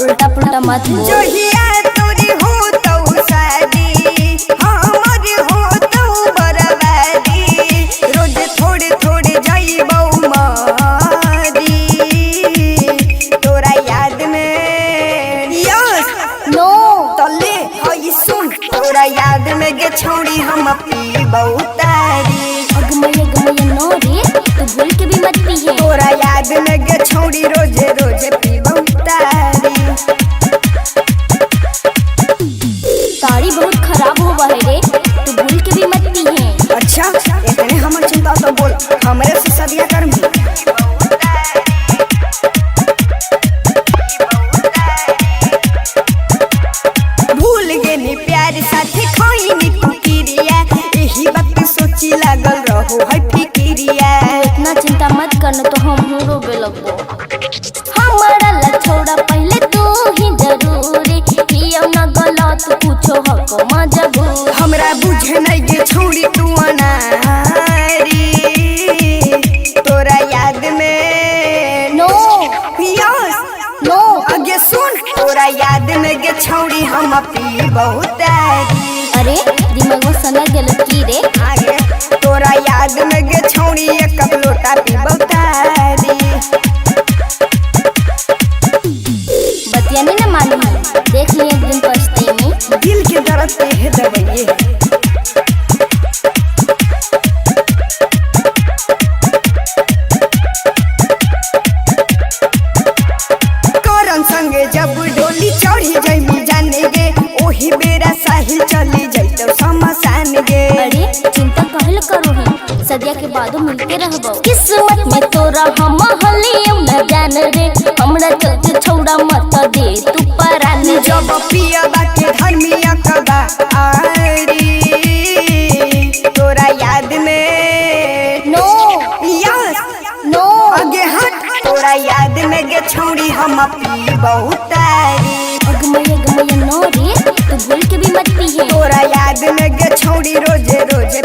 उल्टा पुल्टा मत बोल। जोहिया तोरी हो तो शादी हमर हो तो बर्बादी रोज थोड़े थोड़े जाइबौ मारी तोरा याद में यस नो तले हई सुन तोरा याद में गे छोड़ी हम पीबौ तारी अगमय नो रे तू भूल के भी मत पिए। तोरा याद में गे छोड़ी रोजे रोजे पीबौ तारी तारी बहुत खराब हुआ है रे तू भूल के भी मत पिए। अच्छा इतने हमर चिंता तो बोल हमरे से सदिया कर मी भूल गेनी प्यार साथे खोइनी कुकिरिया एही बात सोची लागल रहो है फिकिरिया। इतना चिंता मत करना तो हम रोबे लगबो। हमारा ला छोड़ा पहले तू ही जरूरी किया ना गलत पूछो हको मजबूर। हमरा बुझे नहीं गे छोड़ी तू अनारी तोरा याद में नो यस नो आगे सुन तोरा याद में गे छोड़ी हम पीबौ तारी। अरे दिमाग में सना गेल की रे आगे तोरा याद में गे छोड़ी एक कप लोटा पीबौ तारी। बतियाने न मालूम देख लिए एक दिन पछताएंगे। दिल के दर्द पे है दवाइए करन संगे जब डोली चढ़ी जमी जाने गे ओही बेरा साहिल चली जैतो शमशान गे। अरे चिंता कहल करो है सदिया के बाद मिलते रहबो। किस्मत में तोरा हम हलियम न जान रे हमरा चलते छोड़ा मत दे तू परान रे। जब पिया बाके धर्मिया कबा आरी तोरा याद में नो यस नो आगे हट तोरा याद में गे छोड़ी हम पीबौ तारी। अगमय नो रे तू भूल के भी मत पिए। तोरा याद में गे छोड़ी रोजे रोजे